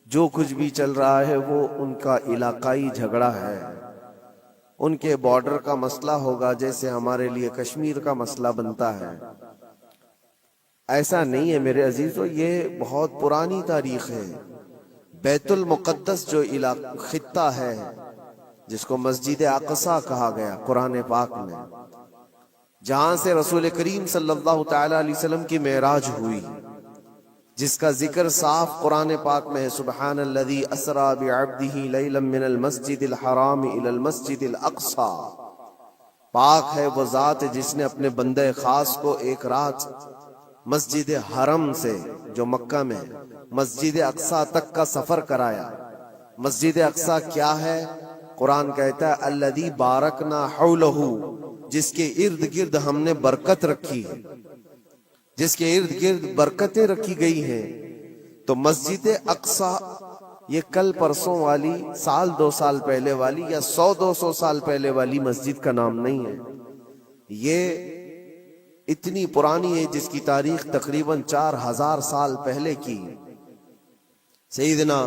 جو کچھ بھی چل رہا ہے وہ ان کا علاقائی جھگڑا ہے، ان کے بارڈر کا مسئلہ ہوگا جیسے ہمارے لیے کشمیر کا مسئلہ بنتا ہے۔ ایسا نہیں ہے میرے عزیزو، یہ بہت پرانی تاریخ ہے۔ بیت المقدس جو خطہ ہے جس کو مسجد اقصی کہا گیا قرآن پاک میں، جہاں سے رسول کریم صلی اللہ تعالی علیہ وسلم کی معراج ہوئی، جس کا ذکر صاف قرآن پاک میں ہے، سبحان الذی اسری بعبدہ لیلا من المسجد الحرام الی المسجد الاقصی۔ پاک ہے وہ ذات جس نے اپنے بندے خاص کو ایک رات مسجد حرم سے جو مکہ میں مسجد اقصی تک کا سفر کرایا۔ مسجد اقصی کیا ہے؟ قرآن کہتا ہے الذی بارکنا حولہ، جس کے ارد گرد ہم نے برکت رکھی ہے، جس کے ارد گرد برکتیں رکھی گئی ہیں۔ تو مسجد اقصی یہ کل پرسوں والی، سال دو سال پہلے والی یا 100-200 سال پہلے والی مسجد کا نام نہیں ہے، یہ اتنی پرانی ہے جس کی تاریخ تقریباً 4000 سال پہلے کی۔ سیدنا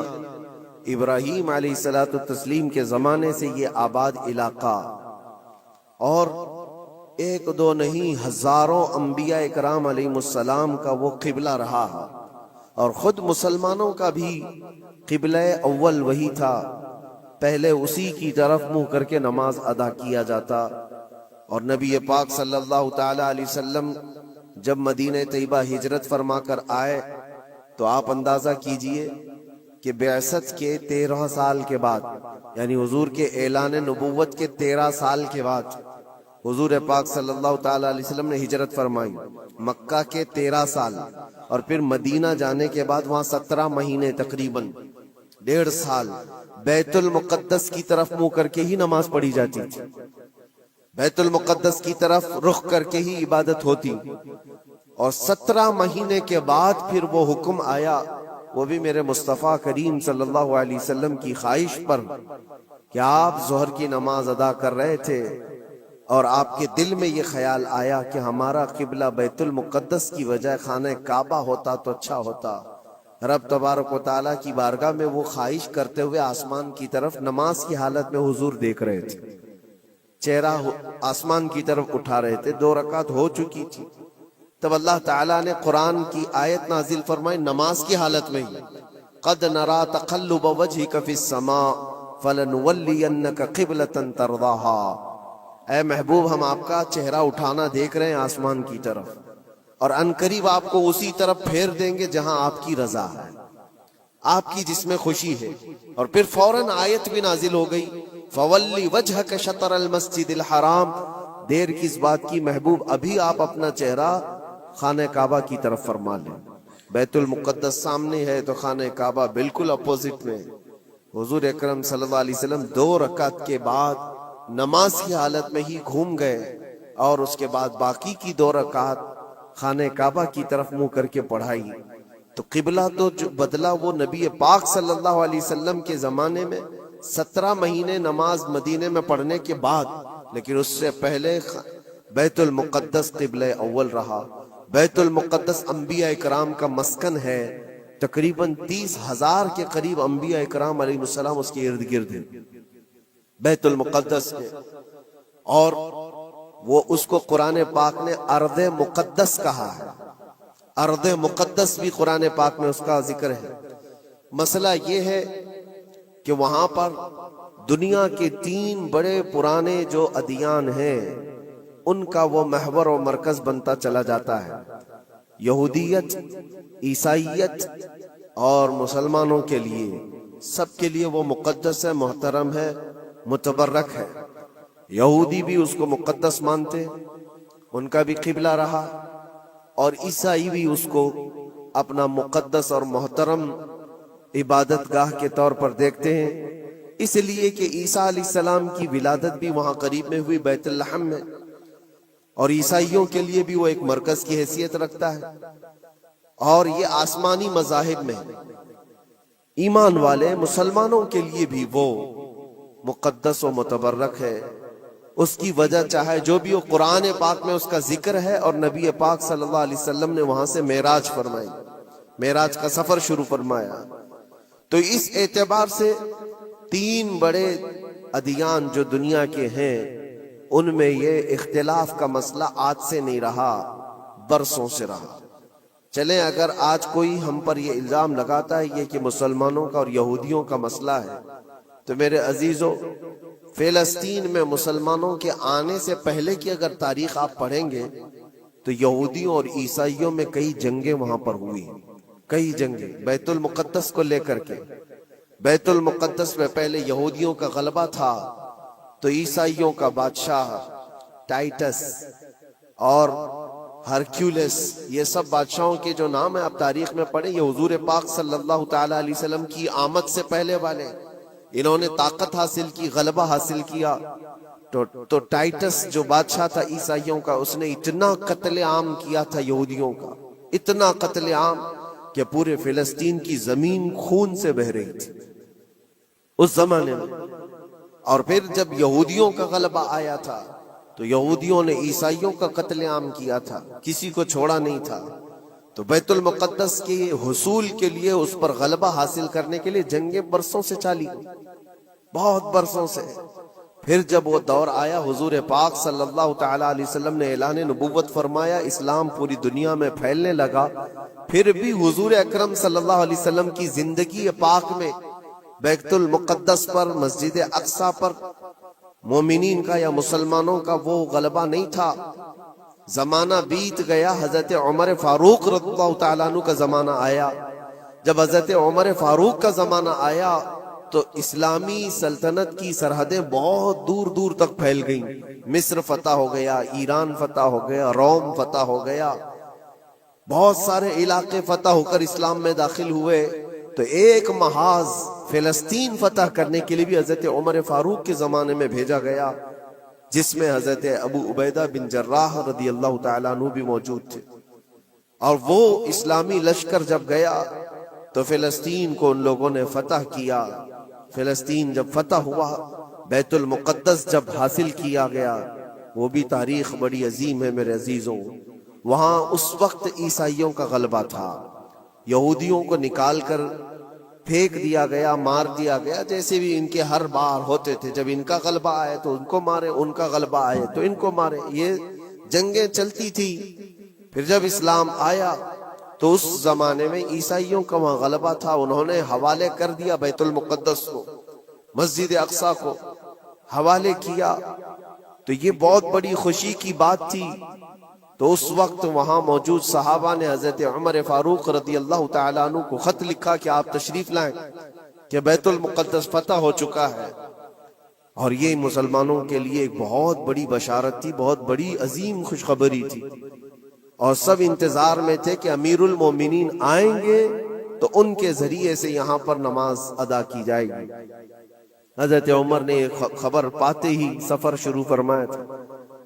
ابراہیم علیہ السلام کے زمانے سے یہ آباد علاقہ، اور ایک دو نہیں ہزاروں انبیاء اکرام علیہ السلام کا وہ قبلہ رہا ہے، اور خود مسلمانوں کا بھی قبلہ اول وہی تھا، پہلے اسی کی طرف منہ کر کے نماز ادا کیا جاتا۔ اور نبی پاک صلی اللہ تعالی علیہ وسلم جب مدینہ طیبہ ہجرت فرما کر آئے تو آپ اندازہ کیجئے کہ بعثت کے 13 سال کے بعد، یعنی حضور کے اعلان نبوت کے 13 سال کے بعد حضور پاک صلی اللہ تعالی علیہ وسلم نے ہجرت فرمائی، مکہ کے 13 سال، اور پھر مدینہ جانے کے بعد وہاں 17 مہینے تقریباً 1.5 سال بیت المقدس کی طرف منہ کر کے ہی نماز پڑھی جاتی تھی، بیت المقدس کی طرف رخ کر کے ہی عبادت ہوتی۔ اور 17 مہینے کے بعد پھر وہ حکم آیا، وہ بھی میرے مصطفیٰ کریم صلی اللہ علیہ وسلم کی خواہش پر، کہ آپ ظہر کی نماز ادا کر رہے تھے اور آپ کے دل میں یہ خیال آیا کہ ہمارا قبلہ بیت المقدس کی بجائے خانہ کعبہ ہوتا تو اچھا ہوتا۔ رب تبارک و تعالیٰ کی بارگاہ میں وہ خواہش کرتے ہوئے آسمان کی طرف نماز کی حالت میں حضور دیکھ رہے تھے، چہرہ آسمان کی طرف اٹھا رہے تھے، 2 رکعت ہو چکی تھی۔ تب اللہ تعالیٰ نے قرآن کی آیت نازل فرمائی نماز کی حالت میں ہی، قد نرا تقلب وجہک فی السماء فلنولینک قبلۃ ترضاها۔ اے محبوب، ہم آپ کا چہرہ اٹھانا دیکھ رہے ہیں آسمان کی طرف، اور عنقریب آپ کو اسی طرف پھیر دیں گے جہاں آپ کی رضا ہے، آپ کی جس میں خوشی ہے۔ اور پھر فوراً آیت بھی نازل ہو گئی، فولی وجہک شطر المسجد الحرام۔ دیر کس بات کی محبوب، ابھی آپ اپنا چہرہ خانہ کعبہ کی طرف فرما لیں۔ بیت المقدس سامنے ہے تو خانہ کعبہ بالکل اپوزٹ میں۔ حضور اکرم صلی اللہ علیہ وسلم 2 رکعت کے بعد نماز کی حالت میں ہی گھوم گئے، اور اس کے بعد باقی کی 2 رکعت خانہ کعبہ کی طرف منہ کر کے پڑھائی۔ تو قبلہ تو جو بدلا وہ نبی پاک صلی اللہ علیہ وسلم کے زمانے میں 17 مہینے نماز مدینے میں پڑھنے کے بعد، لیکن اس سے پہلے بیت المقدس قبلہ اول رہا۔ بیت المقدس انبیاء اکرام کا مسکن ہے، تقریباً 30,000 کے قریب انبیاء اکرام علیہ السلام اس کے ارد گرد ہیں بیت المقدس کے، اور وہ اس کو قرآن پاک نے ارض مقدس کہا ہے، ارض مقدس بھی قرآن پاک میں اس کا ذکر ہے۔ مسئلہ یہ ہے کہ وہاں پر دنیا کے 3 بڑے پرانے جو ادیان ہیں ان کا وہ محور و مرکز بنتا چلا جاتا ہے، یہودیت، عیسائیت اور مسلمانوں کے لیے، سب کے لیے وہ مقدس ہے، محترم ہے، متبرک ہے۔ یہودی بھی اس کو مقدس مانتے، ان کا بھی قبلہ رہا، اور عیسائی بھی اس کو اپنا مقدس اور محترم عبادت گاہ کے طور پر دیکھتے ہیں، اس لیے کہ عیسیٰ علیہ السلام کی ولادت بھی وہاں قریب میں ہوئی بیت لحم میں، اور عیسائیوں کے لیے بھی وہ ایک مرکز کی حیثیت رکھتا ہے۔ اور یہ آسمانی مذاہب میں ایمان والے مسلمانوں کے لیے بھی وہ مقدس و متبرک ہے۔ اس کی وجہ چاہے جو بھی ہو، قرآن پاک میں اس کا ذکر ہے، اور نبی پاک صلی اللہ علیہ وسلم نے وہاں سے معراج فرمائی، معراج کا سفر شروع فرمایا۔ تو اس اعتبار سے تین بڑے ادیان جو دنیا کے ہیں ان میں یہ اختلاف کا مسئلہ آج سے نہیں رہا، برسوں سے رہا۔ چلیں اگر آج کوئی ہم پر یہ الزام لگاتا ہے یہ کہ مسلمانوں کا اور یہودیوں کا مسئلہ ہے، تو میرے عزیزو فلسطین میں مسلمانوں کے آنے سے پہلے کی اگر تاریخ آپ پڑھیں گے تو یہودیوں اور عیسائیوں میں کئی جنگیں وہاں پر ہوئی، کئی جنگیں بیت المقدس کو لے کر کے۔ بیت المقدس میں پہلے یہودیوں کا غلبہ تھا تو عیسائیوں کا بادشاہ ٹائٹس اور ہرکیولس، یہ سب بادشاہوں کے جو نام ہیں آپ تاریخ میں پڑھیں، یہ حضور پاک صلی اللہ تعالی علیہ وسلم کی آمد سے پہلے والے، انہوں نے طاقت حاصل کی، غلبہ حاصل کیا۔ تو ٹائٹس جو بادشاہ تھا عیسائیوں کا، اس نے اتنا قتل عام کیا تھا یہودیوں کا، اتنا قتل عام کہ پورے فلسطین کی زمین خون سے بہہ رہی تھی اس زمانے میں۔ اور پھر جب یہودیوں کا غلبہ آیا تھا تو یہودیوں نے عیسائیوں کا قتل عام کیا تھا، کسی کو چھوڑا نہیں تھا۔ تو بیت المقدس کے حصول کے لیے، اس پر غلبہ حاصل کرنے کے لیے جنگیں برسوں سے چلی، بہت برسوں سے۔ پھر جب وہ دور آیا، حضور پاک صلی اللہ تعالی علیہ وسلم نے اعلان نبوت فرمایا، اسلام پوری دنیا میں پھیلنے لگا، پھر بھی حضور اکرم صلی اللہ علیہ وسلم کی زندگی پاک میں بیت المقدس پر، مسجد اقصی پر مومنین کا یا مسلمانوں کا وہ غلبہ نہیں تھا۔ زمانہ بیت گیا، حضرت عمر فاروق رضی اللہ تعالیٰ عنہ کا زمانہ آیا۔ جب حضرت عمر فاروق کا زمانہ آیا تو اسلامی سلطنت کی سرحدیں بہت دور دور تک پھیل گئیں۔ مصر فتح ہو گیا، ایران فتح ہو گیا، روم فتح ہو گیا، بہت سارے علاقے فتح ہو کر اسلام میں داخل ہوئے۔ تو ایک محاذ فلسطین فتح کرنے کے لیے بھی حضرت عمر فاروق کے زمانے میں بھیجا گیا، جس میں حضرت ابو عبیدہ بن جراح رضی اللہ تعالیٰ عنہ بھی موجود تھے۔ اور وہ اسلامی لشکر جب گیا تو فلسطین کو ان لوگوں نے فتح کیا۔ فلسطین جب فتح ہوا، بیت المقدس جب حاصل کیا گیا، وہ بھی تاریخ بڑی عظیم ہے میرے عزیزوں۔ وہاں اس وقت عیسائیوں کا غلبہ تھا، یہودیوں کو نکال کر پھینک دیا گیا، مار دیا گیا، جیسے بھی ان کے ہر بار ہوتے تھے۔ جب ان کا غلبہ آئے تو ان کو مارے، ان کا غلبہ آئے تو ان کو مارے، یہ جنگیں چلتی تھی۔ پھر جب اسلام آیا تو اس زمانے میں عیسائیوں کا وہاں غلبہ تھا، انہوں نے حوالے کر دیا بیت المقدس کو، مسجد اقصی کو حوالے کیا۔ تو یہ بہت بڑی خوشی کی بات تھی۔ تو اس وقت وہاں موجود صحابہ نے حضرت عمر فاروق رضی اللہ تعالیٰ عنہ کو خط لکھا کہ آپ تشریف لائیں کہ بیت المقدس فتح ہو چکا ہے۔ اور یہ مسلمانوں کے لیے ایک بہت بڑی بشارت تھی، بہت بڑی عظیم خوشخبری تھی، اور سب انتظار میں تھے کہ امیر المومنین آئیں گے تو ان کے ذریعے سے یہاں پر نماز ادا کی جائے گی۔ حضرت عمر نے خبر پاتے ہی سفر شروع فرمایا تھا،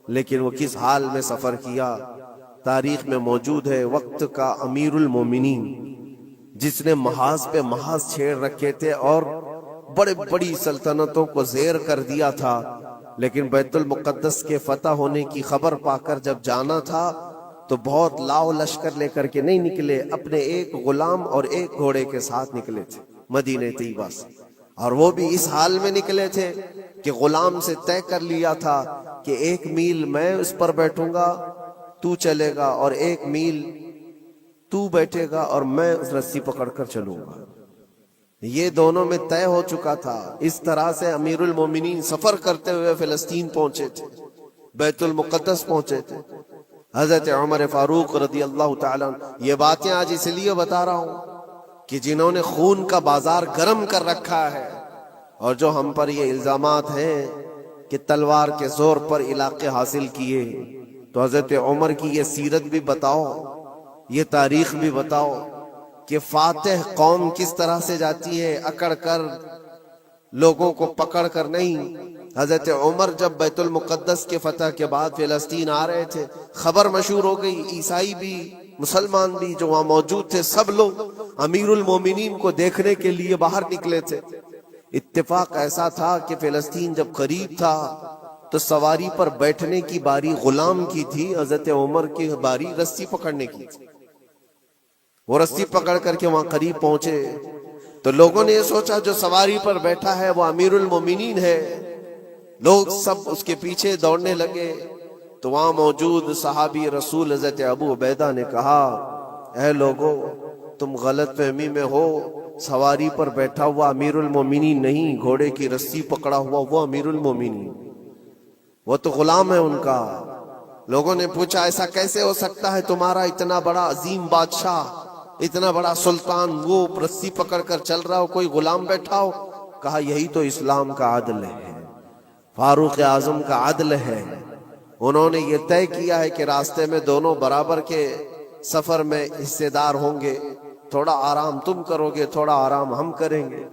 لیکن وہ کس حال میں سفر کیا تاریخ میں موجود ہے۔ وقت کا امیر المومنین جس نے محاذ پہ محاذ چھیڑ رکھے تھے اور بڑے بڑی سلطنتوں کو زیر کر دیا تھا، لیکن بیت المقدس کے فتح ہونے کی خبر پا کر جب جانا تھا تو بہت لاؤ لشکر لے کر کے نہیں نکلے، اپنے ایک غلام اور ایک گھوڑے کے ساتھ نکلے تھے مدینہ طیبہ سے۔ اور وہ بھی اس حال میں نکلے تھے کہ غلام سے طے کر لیا تھا کہ 1 میل میں اس پر بیٹھوں گا، تو چلے گا، اور 1 میل تو بیٹھے گا اور میں اس رسی پکڑ کر چلوں گا۔ یہ دونوں میں طے ہو چکا تھا۔ اس طرح سے امیر المومنین سفر کرتے ہوئے فلسطین پہنچے تھے، بیت المقدس پہنچے تھے۔ حضرت عمر فاروق رضی اللہ تعالیٰ یہ باتیں آج اس لیے بتا رہا ہوں کہ جنہوں نے خون کا بازار گرم کر رکھا ہے، اور جو ہم پر یہ الزامات ہیں کہ تلوار کے زور پر علاقے حاصل کیے، تو حضرت عمر کی یہ سیرت بھی بتاؤ، یہ تاریخ بھی بتاؤ کہ فاتح قوم کس طرح سے جاتی ہے، اکڑ کر، لوگوں کو پکڑ کر نہیں۔ حضرت عمر جب بیت المقدس کے فتح کے بعد فلسطین آ رہے تھے، خبر مشہور ہو گئی، عیسائی بھی مسلمان بھی جو وہاں موجود تھے سب لوگ امیر المومنین کو دیکھنے کے لیے باہر نکلے تھے۔ اتفاق ایسا تھا کہ فلسطین جب قریب تھا تو سواری پر بیٹھنے کی باری غلام کی تھی، حضرت عمر کی باری رسی پکڑنے کی تھی۔ وہ رسی پکڑ کر کے وہاں قریب پہنچے تو لوگوں نے یہ سوچا جو سواری پر بیٹھا ہے وہ امیر المومنین ہے، لوگ سب اس کے پیچھے دوڑنے لگے۔ تو وہاں موجود صحابی رسول حضرت ابو عبیدہ نے کہا، اے لوگو تم غلط فہمی میں ہو، سواری پر بیٹھا ہوا امیر المومنین نہیں، گھوڑے کی رسی پکڑا ہوا وہ امیر المومنین، وہ تو غلام ہے ان کا۔ لوگوں نے پوچھا ایسا کیسے ہو سکتا ہے، تمہارا اتنا بڑا عظیم بادشاہ، اتنا بڑا سلطان، وہ رسی پکڑ کر چل رہا ہو، کوئی غلام بیٹھا ہو؟ کہا یہی تو اسلام کا عدل ہے، فاروق اعظم کا عدل ہے۔ انہوں نے یہ طے کیا ہے کہ راستے میں دونوں برابر کے سفر میں حصے دار ہوں گے، تھوڑا آرام تم کرو گے، تھوڑا آرام ہم کریں گے۔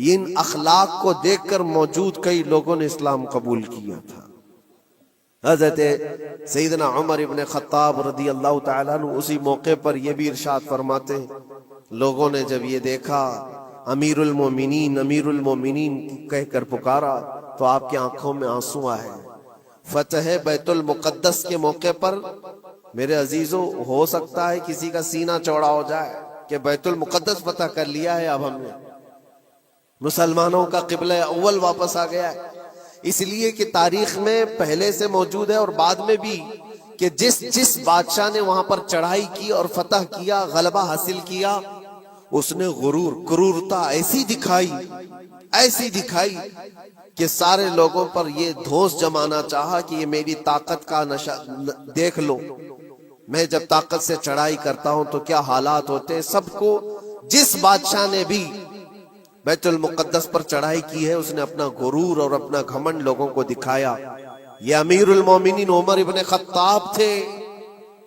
ان اخلاق کو دیکھ کر موجود کئی لوگوں نے اسلام قبول کیا تھا۔ حضرت سیدنا عمر ابن خطاب رضی اللہ تعالیٰ عنہ اسی موقع پر یہ بھی ارشاد فرماتے ہیں، لوگوں نے جب یہ دیکھا امیر المومنین امیر المومنین کہہ کر پکارا تو آپ کی آنکھوں میں آنسو آئے۔ فتح بیت المقدس کے موقع پر میرے عزیزو ہو سکتا ہے کسی کا سینہ چوڑا ہو جائے کہ بیت المقدس فتح کر لیا ہے، اب ہم نے مسلمانوں کا قبلہ اول واپس آ گیا ہے۔ اس لیے کہ تاریخ میں پہلے سے موجود ہے اور بعد میں بھی کہ جس بادشاہ نے وہاں پر چڑھائی کی اور فتح کیا، غلبہ حاصل کیا، اس نے کرورتا ایسی دکھائی کہ سارے لوگوں پر یہ دھوس جمانا چاہا کہ یہ میری طاقت کا نشہ دیکھ لو، میں جب طاقت سے چڑھائی کرتا ہوں تو کیا حالات ہوتے۔ سب کو جس بادشاہ نے بھی بیت المقدس پر چڑھائی کی ہے اس نے اپنا غرور اور اپنا گھمنڈ لوگوں کو دکھایا۔ یہ امیر المومنین عمر ابن خطاب تھے،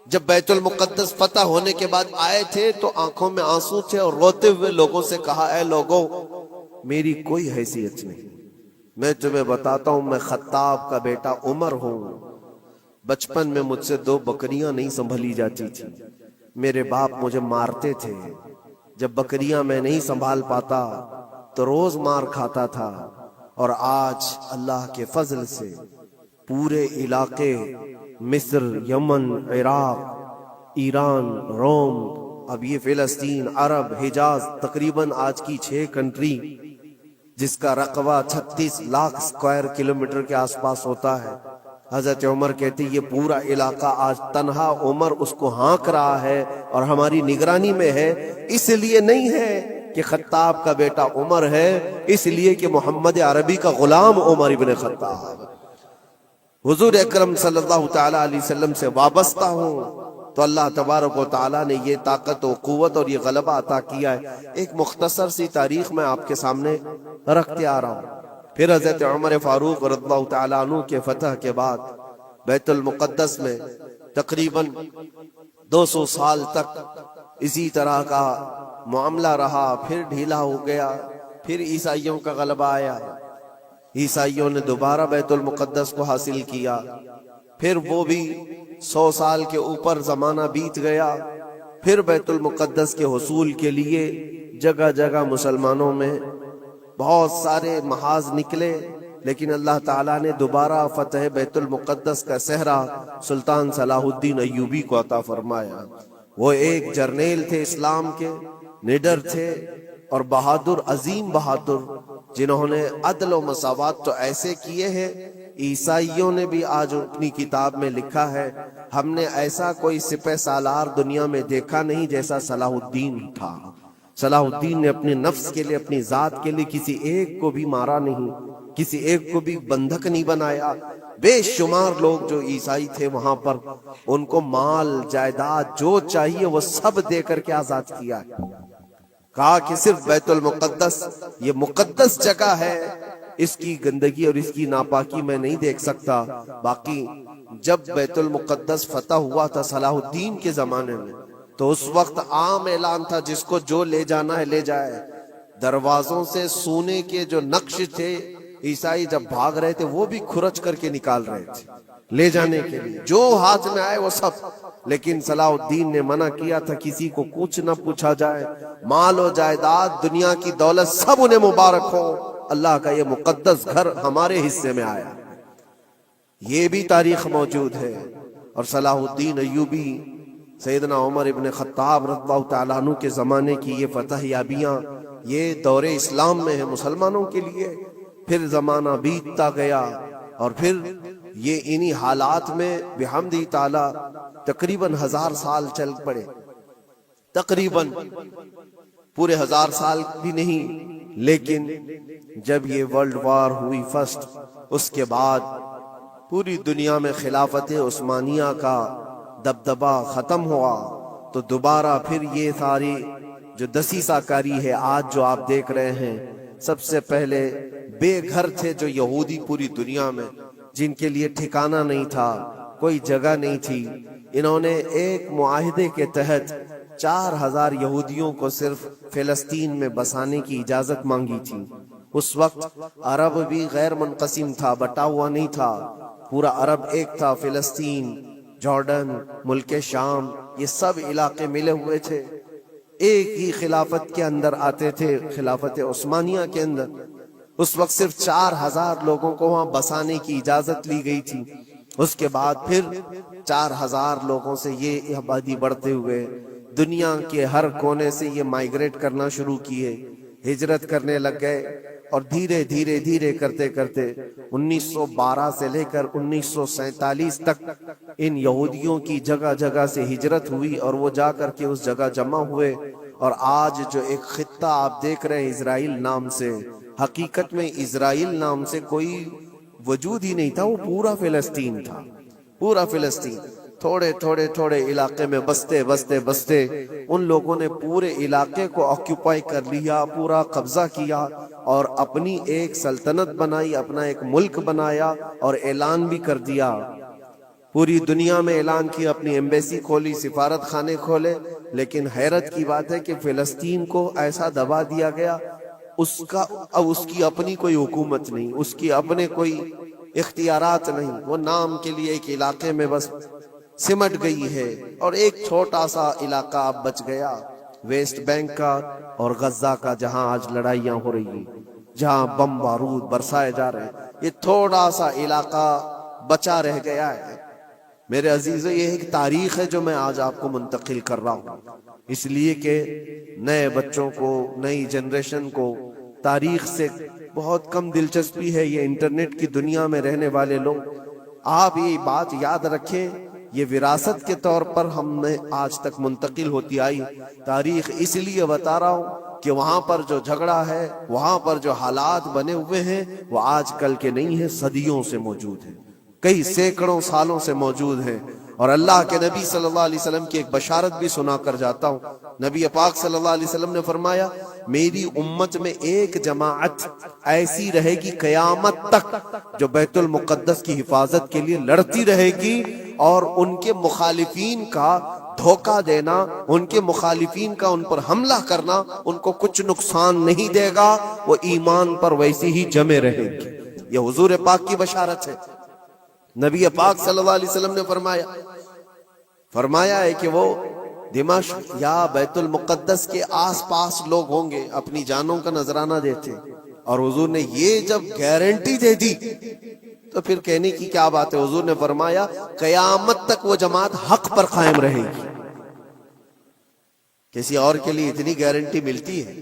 جب بیت المقدس فتح ہونے کے بعد آئے تھے تو آنکھوں میں آنسو تھے اور روتے ہوئے لوگوں سے کہا، اے لوگوں میری کوئی حیثیت نہیں، میں تمہیں بتاتا ہوں میں خطاب کا بیٹا عمر ہوں۔ بچپن میں مجھ سے 2 بکریاں نہیں سنبھلی جاتی تھی، میرے باپ مجھے مارتے تھے، جب بکریاں میں نہیں سنبھال پاتا تو روز مار کھاتا تھا، اور آج اللہ کے فضل سے پورے علاقے مصر، یمن، عراق، ایران، روم، اب یہ فلسطین، عرب، حجاز، تقریباً آج کی 6 کنٹری جس کا رقبہ 36 لاکھ اسکوائر کلومیٹر کے آس پاس ہوتا ہے۔ حضرت عمر کہتے یہ پورا علاقہ آج تنہا عمر اس کو ہانک رہا ہے اور ہماری نگرانی میں ہے، اس لیے نہیں ہے کہ خطاب کا بیٹا عمر ہے، اس لیے کہ محمد عربی کا غلام عمر ابن خطاب حضور اکرم صلی اللہ تعالی علیہ وسلم سے وابستہ ہوں، تو اللہ تبارک و تعالیٰ نے یہ طاقت و قوت اور یہ غلبہ عطا کیا ہے۔ ایک مختصر سی تاریخ میں آپ کے سامنے رکھتے آ رہا ہوں۔ پھر حضرت عمر فاروق رضی اللہ تعالیٰ عنہ کے فتح کے بعد بیت المقدس میں تقریباً 200 سال تک اسی طرح کا معاملہ رہا، پھر ڈھیلا ہو گیا، پھر عیسائیوں کا غلبہ آیا، عیسائیوں نے دوبارہ بیت المقدس کو حاصل کیا، پھر وہ بھی 100 سال کے اوپر زمانہ بیت گیا، پھر بیت المقدس کے حصول کے لیے جگہ جگہ مسلمانوں میں بہت سارے محاذ نکلے، لیکن اللہ تعالیٰ نے دوبارہ فتح بیت المقدس کا صحرا سلطان صلاح الدین ایوبی کو عطا فرمایا۔ وہ ایک جرنیل تھے اسلام کے، نڈر تھے اور بہادر، عظیم بہادر، جنہوں نے عدل و مساوات تو ایسے کیے ہیں، عیسائیوں نے بھی آج اپنی کتاب میں لکھا ہے، ہم نے ایسا کوئی سپہ سالار دنیا میں دیکھا نہیں جیسا صلاح الدین تھا۔ صلاح الدین نے اپنے نفس کے لیے، اپنی ذات کے لیے کسی ایک کو بھی مارا نہیں، کسی ایک کو بھی بندھک نہیں بنایا۔ بے شمار لوگ جو عیسائی تھے وہاں پر، ان کو مال جائیداد جو چاہیے وہ سب دے کر کے آزاد کیا ہے۔ کہا کہ صرف بیت المقدس یہ مقدس جگہ ہے، اس کی گندگی اور اس کی ناپاکی میں نہیں دیکھ سکتا۔ باقی جب بیت المقدس فتح ہوا تھا صلاح الدین کے زمانے میں، تو اس وقت عام اعلان تھا جس کو جو لے جانا ہے لے جائے۔ دروازوں سے سونے کے جو نقش تھے، عیسائی جب بھاگ رہے تھے وہ بھی کھرچ کر کے نکال رہے تھے لے جانے کے لیے، جو ہاتھ میں آئے وہ سب۔ لیکن صلاح الدین نے منع کیا تھا کسی کو کچھ نہ پوچھا جائے، مال و جائیداد، دنیا کی دولت سب انہیں مبارک ہو، اللہ کا یہ مقدس گھر ہمارے حصے میں آیا۔ یہ بھی تاریخ موجود ہے۔ اور صلاح الدین ایوبی، سیدنا عمر ابن خطاب رضی اللہ تعالیٰ عنہ کے زمانے کی یہ فتح یابیاں، یہ دور اسلام میں ہے مسلمانوں کے لیے. پھر زمانہ بیتتا گیا اور پھر یہ انہی حالات میں بحمدہ تعالی تقریباً 1000 سال چل پڑے. تقریباً پورے 1000 سال بھی نہیں، لیکن جب یہ ورلڈ وار ہوئی فرسٹ، اس کے بعد پوری دنیا میں خلافت عثمانیہ کا دبدبہ ختم ہوا، تو دوبارہ پھر یہ ساری جو دسیسہ کاری ہے آج جو آپ دیکھ رہے ہیں. سب سے پہلے بے گھر تھے جو یہودی پوری دنیا میں، جن کے لیے ٹھکانہ نہیں تھا، کوئی جگہ نہیں تھی. انہوں نے ایک معاہدے کے تحت 4000 یہودیوں کو صرف فلسطین میں بسانے کی اجازت مانگی تھی. اس وقت عرب بھی غیر منقسم تھا، بٹا ہوا نہیں تھا، پورا عرب ایک تھا. فلسطین، جارڈن، ملک شام، یہ سب علاقے ملے ہوئے تھے، ایک ہی خلافت کے اندر آتے تھے، خلافت عثمانیہ کے اندر. اس وقت صرف 4000 لوگوں کو وہاں بسانے کی اجازت لی گئی تھی. اس کے بعد پھر 4000 لوگوں سے یہ آبادی بڑھتے ہوئے دنیا کے ہر کونے سے یہ مائیگریٹ کرنا شروع کیے، ہجرت کرنے لگ گئے. اور دھیرے دھیرے دھیرے کرتے کرتے 1912 سے لے کر 1947 تک ان یہودیوں کی جگہ جگہ سے ہجرت ہوئی اور وہ جا کر کے اس جگہ جمع ہوئے. اور آج جو ایک خطہ آپ دیکھ رہے ہیں اسرائیل نام سے، حقیقت میں اسرائیل نام سے کوئی وجود ہی نہیں تھا، وہ پورا فلسطین تھا، پورا فلسطین. تھوڑے تھوڑے تھوڑے علاقے میں بستے بستے بستے ان لوگوں نے پورے علاقے کو آکیوپائی کر لیا، پورا قبضہ کیا اور اپنی ایک سلطنت بنائی، اپنا ایک ملک بنایا اور اعلان بھی کر دیا. پوری دنیا میں اعلان کیا، اپنی ایمبیسی کھولی، سفارت خانے کھولے. لیکن حیرت کی بات ہے کہ فلسطین کو ایسا دبا دیا گیا، اب اس کی اپنی کوئی حکومت نہیں، اس کی اپنے کوئی اختیارات نہیں. وہ نام کے لیے ایک علاقے میں بس سمٹ گئی ہے. اور ایک چھوٹا سا علاقہ اب بچ گیا ویسٹ بینک کا اور غزہ کا، جہاں آج لڑائیاں ہو رہی ہیں، جہاں بم بارود برسائے جا رہے ہیں. یہ تھوڑا سا علاقہ بچا رہ گیا ہے. میرے عزیزو، یہ ایک تاریخ ہے جو میں آج آپ کو منتقل کر رہا ہوں، اس لیے کہ نئے بچوں کو، نئی جنریشن کو تاریخ سے بہت کم دلچسپی ہے. یہ انٹرنیٹ کی دنیا میں رہنے والے لوگ، آپ یہ بات یاد رکھیں، یہ وراثت کے طور پر ہم نے آج تک منتقل ہوتی آئی. تاریخ اس لیے بتا رہا ہوں کہ وہاں پر جو جھگڑا ہے، وہاں پر جو حالات بنے ہوئے ہیں، وہ آج کل کے نہیں ہیں، صدیوں سے موجود ہیں، کئی سینکڑوں سالوں سے موجود ہیں. اور اللہ کے نبی صلی اللہ علیہ وسلم کی ایک بشارت بھی سنا کر جاتا ہوں. نبی پاک صلی اللہ علیہ وسلم نے فرمایا، میری امت میں ایک جماعت ایسی رہے گی قیامت تک جو بیت المقدس کی حفاظت کے لیے لڑتی رہے گی، اور ان کے مخالفین کا دھوکہ دینا، ان کے مخالفین کا ان پر حملہ کرنا ان کو کچھ نقصان نہیں دے گا، وہ ایمان پر ویسی ہی جمے رہے گی. یہ حضور پاک کی بشارت ہے. نبی پاک صلی اللہ علیہ وسلم نے فرمایا ہے کہ وہ دمشق یا بیت المقدس کے آس پاس لوگ ہوں گے، اپنی جانوں کا نذرانہ دیتے. اور حضور نے یہ جب گارنٹی دے دی تو پھر کہنے کی کیا بات ہے. حضور نے فرمایا قیامت تک وہ جماعت حق پر قائم رہے گی. کسی اور کے لیے اتنی گارنٹی ملتی ہے؟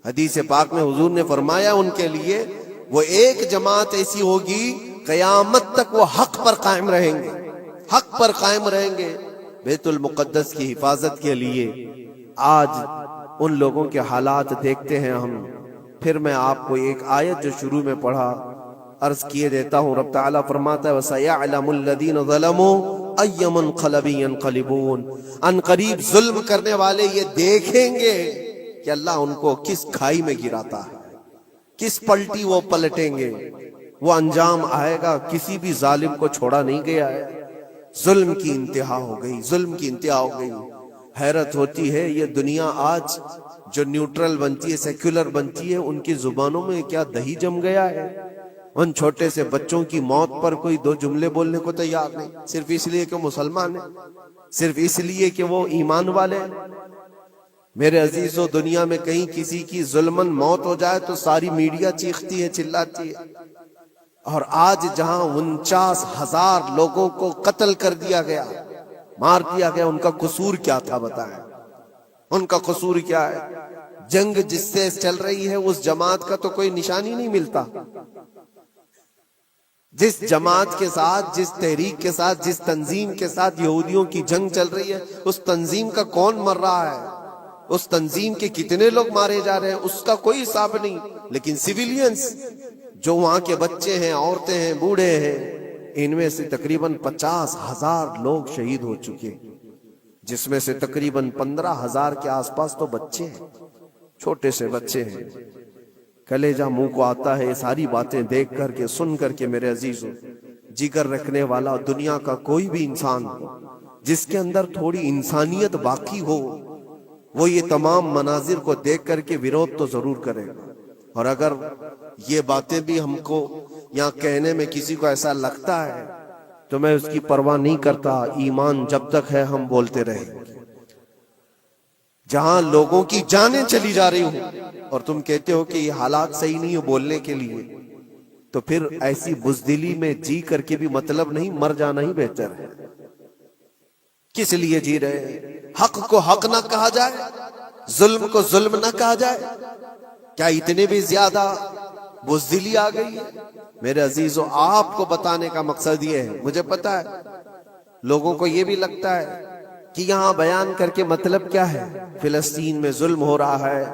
حدیث پاک میں حضور نے فرمایا ان کے لیے وہ ایک جماعت ایسی ہوگی قیامت تک وہ حق پر قائم رہیں گے، حق پر قائم رہیں گے بیت المقدس کی حفاظت کے لیے. آج ان لوگوں کے حالات دیکھتے ہیں ہم. پھر میں آپ کو ایک آیت جو شروع میں پڑھا عرض کیے دیتا ہوں. رب تعالیٰ فرماتا ہے وَسَيَعْلَمُ الَّذِينَ ظَلَمُوا أَيَّ مُنْقَلَبٍ يَنْقَلِبُونَ. ان قریب ظلم کرنے والے یہ دیکھیں گے کہ اللہ ان کو کس کھائی میں گراتا ہے، کس پلٹی وہ پلٹیں گے. وہ انجام آئے گا، کسی بھی ظالم کو چھوڑا نہیں گیا ہے. ظلم کی انتہا ہو گئی، ظلم کی انتہا ہو گئی. حیرت ہوتی ہے یہ دنیا آج جو نیوٹرل بنتی ہے، سیکولر بنتی ہے، ان کی زبانوں میں کیا دہی جم گیا ہے. ان چھوٹے سے بچوں کی موت پر کوئی دو جملے بولنے کو تیار نہیں، صرف اس لیے کہ مسلمان ہیں، صرف اس لیے کہ وہ ایمان والے ہیں. میرے عزیزو، دنیا میں کہیں کسی کی ظلمن موت ہو جائے تو ساری میڈیا چیختی ہے، چلاتی ہے. اور آج جہاں 49,000 لوگوں کو قتل کر دیا گیا، مار دیا گیا، ان کا قصور کیا تھا بتائیں؟ ان کا قصور کیا ہے؟ جنگ جس سے چل رہی ہے اس جماعت کا تو کوئی نشانی نہیں ملتا. جس جماعت کے ساتھ، جس تحریک کے ساتھ، جس تنظیم کے ساتھ یہودیوں کی جنگ چل رہی ہے، اس تنظیم کا کون مر رہا ہے، اس تنظیم کے کتنے لوگ مارے جا رہے ہیں، اس کا کوئی حساب نہیں. لیکن سویلینز جو وہاں کے بچے ہیں، عورتیں ہیں، بوڑھے ہیں، ان میں سے تقریباً 50,000 لوگ شہید ہو چکے، جس میں سے تقریباً 15,000 کے آس پاس تو بچے ہیں، چھوٹے سے بچے ہیں. کلیجہ منہ کو آتا ہے یہ ساری باتیں دیکھ کر کے، سن کر کے. میرے عزیزوں، جگر رکھنے والا دنیا کا کوئی بھی انسان ہو جس کے اندر تھوڑی انسانیت باقی ہو، وہ یہ تمام مناظر کو دیکھ کر کے ویرودھ تو ضرور کرے گا. اور اگر یہ باتیں بھی ہم کو یہاں کہنے میں کسی کو ایسا لگتا ہے تو میں اس کی پرواہ نہیں کرتا. ایمان جب تک ہے ہم بولتے رہیں گے. جہاں لوگوں کی جانیں چلی جا رہی ہوں اور تم کہتے ہو کہ یہ حالات صحیح نہیں ہو بولنے کے لیے، تو پھر ایسی بزدلی میں جی کر کے بھی مطلب نہیں، مر جانا ہی بہتر ہے. کس لیے جی رہے ہیں؟ حق کو حق نہ کہا جائے، ظلم کو ظلم نہ کہا جائے. کیا اتنے بھی زیادہ بزدلی آ گئی ہے؟ میرے عزیزوں، آپ کو بتانے کا مقصد یہ ہے. مجھے پتا ہے لوگوں کو یہ بھی لگتا ہے کہ یہاں بیان کر کے مطلب کیا ہے، فلسطین میں ظلم ہو رہا ہے،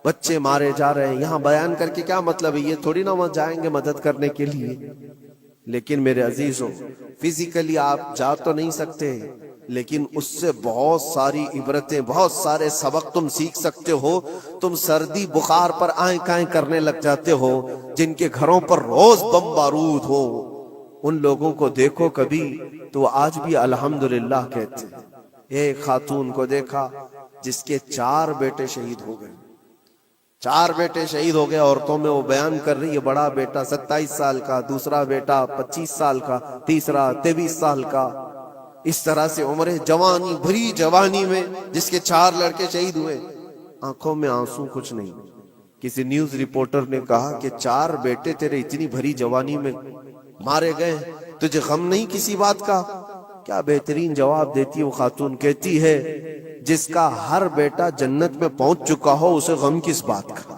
بچے مارے جا رہے ہیں، یہاں بیان کر کے کیا مطلب ہے، یہ تھوڑی نہ وہاں جائیں گے مدد کرنے کے لیے. لیکن میرے عزیزوں، فزیکلی آپ جا تو نہیں سکتے، لیکن اس سے بہت ساری عبرتیں، بہت سارے سبق تم سیکھ سکتے ہو. تم سردی بخار پر آئیں کائیں کرنے لگ جاتے ہو، جن کے گھروں پر روز بم بارود ہو، ان لوگوں کو دیکھو کبھی تو آج بھی الحمدللہ کہتے ہیں. ایک خاتون کو دیکھا جس کے 4 بیٹے شہید ہو گئے، 4 بیٹے شہید ہو گئے. عورتوں میں وہ بیان کر رہی ہے، بڑا بیٹا 27 سال کا، دوسرا بیٹا 25 سال کا، تیسرا 23 سال کا. اس طرح سے عمر جوانی، بھری جوانی میں جس کے 4 لڑکے شہید ہوئے. آنکھوں میں آنسو کچھ نہیں. کسی نیوز رپورٹر نے کہا کہ 4 بیٹے تیرے اتنی بھری جوانی میں مارے گئے، تجھے غم نہیں کسی بات کا؟ کیا بہترین جواب دیتی ہے وہ خاتون، کہتی ہے جس کا ہر بیٹا جنت میں پہنچ چکا ہو اسے غم کس بات کا،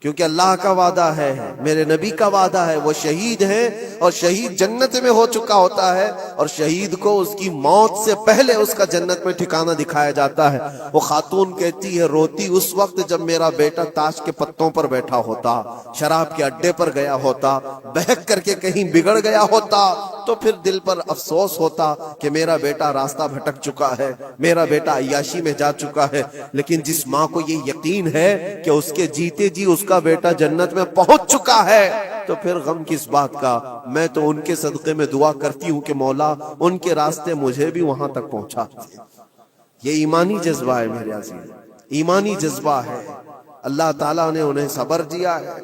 کیونکہ اللہ کا وعدہ ہے، میرے نبی کا وعدہ ہے، وہ شہید ہیں اور شہید جنت میں ہو چکا ہوتا ہے، اور شہید کو اس کی موت سے پہلے اس کا جنت میں ٹھکانہ دکھایا جاتا ہے. وہ خاتون کہتی ہے روتی اس وقت جب میرا بیٹا تاش کے پتوں پر بیٹھا ہوتا، شراب کے اڈے پر گیا ہوتا، بہک کر کے کہیں بگڑ گیا ہوتا، تو پھر دل پر افسوس ہوتا کہ میرا بیٹا راستہ بھٹک چکا ہے، میرا بیٹا عیاشی میں جا چکا ہے. لیکن جس ماں کو یہ یقین ہے کہ اس کے جیتے جی اس کا بیٹا جنت میں پہنچ چکا ہے، تو پھر غم کس بات کا. میں تو ان کے صدقے میں دعا کرتی ہوں کہ مولا ان کے راستے مجھے بھی وہاں تک پہنچا. یہ ایمانی جذبہ ہے میرے عزیز، ایمانی جذبہ ہے. اللہ تعالیٰ نے انہیں صبر دیا ہے.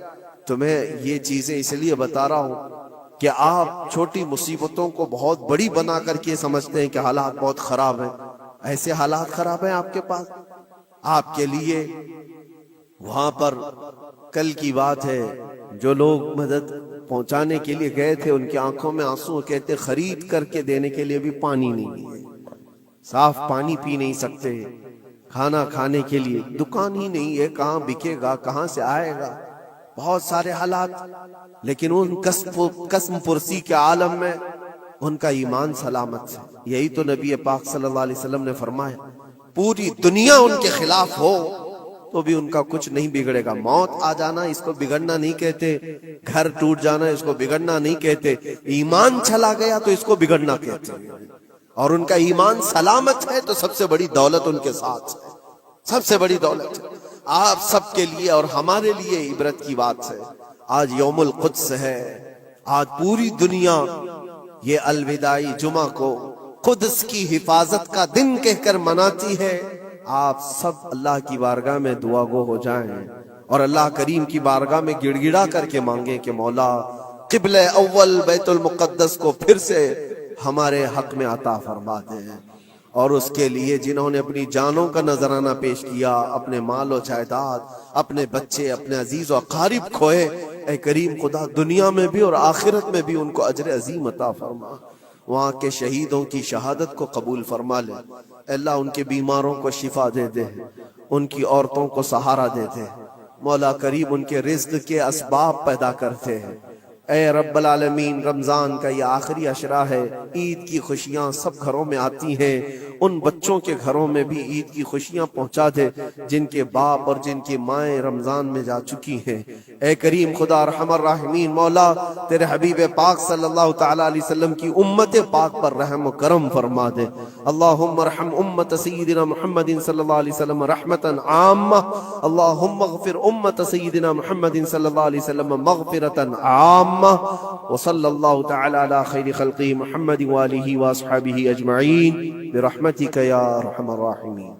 تو میں یہ چیزیں اس لیے بتا رہا ہوں کہ آپ چھوٹی مصیبتوں کو بہت بڑی بنا کر کے سمجھتے ہیں کہ حالات بہت خراب ہیں. ایسے حالات خراب ہیں آپ کے پاس، آپ کے لیے. وہاں پر کل کی بات ہے، جو لوگ مدد پہنچانے کے لیے گئے تھے ان کی آنکھوں میں آنسو، کہتے خرید کر کے دینے کے لیے بھی پانی نہیں ہے، صاف پانی پی نہیں سکتے، کھانا کھانے کے لیے دکان ہی نہیں ہے، کہاں بکے گا، کہاں سے آئے گا، بہت سارے حالات. لیکن ان قسم پرسی کے عالم میں ان کا ایمان سلامت ہے. یہی تو نبی پاک صلی اللہ علیہ وسلم نے فرمایا، پوری دنیا ان کے خلاف ہو تو بھی ان کا کچھ نہیں بگڑے گا. موت آ جانا اس کو بگڑنا نہیں کہتے، گھر ٹوٹ جانا اس کو بگڑنا نہیں کہتے، ایمان چلا گیا تو اس کو بگڑنا کہتے ہیں. اور ان کا ایمان سلامت ہے تو سب سے بڑی دولت ان کے ساتھ ہے، سب سے بڑی دولت. آپ سب کے لیے اور ہمارے لیے عبرت کی بات ہے. آج یوم القدس ہے، آج پوری دنیا یہ الوداعی جمعہ کو قدس کی حفاظت کا دن کہہ کر مناتی ہے. آپ سب اللہ کی بارگاہ میں دعا گو ہو جائیں اور اللہ کریم کی بارگاہ میں گڑ گڑا کر کے مانگیں کہ مولا قبلہ اول بیت المقدس کو پھر سے ہمارے حق میں عطا فرما دیں. اور اس کے لیے جنہوں نے اپنی جانوں کا نذرانہ پیش کیا، اپنے مال و جائیداد، اپنے بچے، اپنے عزیز و اقارب کھوئے، اے کریم خدا دنیا میں بھی اور آخرت میں بھی ان کو اجر عظیم عطا فرما. وہاں کے شہیدوں کی شہادت کو قبول فرما لے. اللہ ان کے بیماروں کو شفا دے دے، ان کی عورتوں کو سہارا دے دے، مولا کریم ان کے رزق کے اسباب پیدا کرتے ہیں۔ اے رب العالمین، رمضان کا یہ آخری عشرہ ہے، عید کی خوشیاں سب گھروں میں آتی ہیں، ان بچوں کے گھروں میں بھی عید کی خوشیاں پہنچا دے جن کے باپ اور جن کی مائیں رمضان میں جا چکی ہیں۔ اے کریم خدا ارحم الراحمین، مولا تیرے حبیب پاک صلی اللہ تعالی علیہ وسلم کی امت پاک پر رحم و کرم فرما دے۔ اللہم ارحم امت سیدنا محمد صلی اللہ علیہ وسلم رحمتا عامہ، اللہم اغفر امت سیدنا محمد صلی اللہ علیہ وسلم مغفرتا عامہ، وصلی اللہ تعالی علی خیر خلقہ محمد وآلہ واصحابہ اجمعین برحمتک یا ارحم الراحمین۔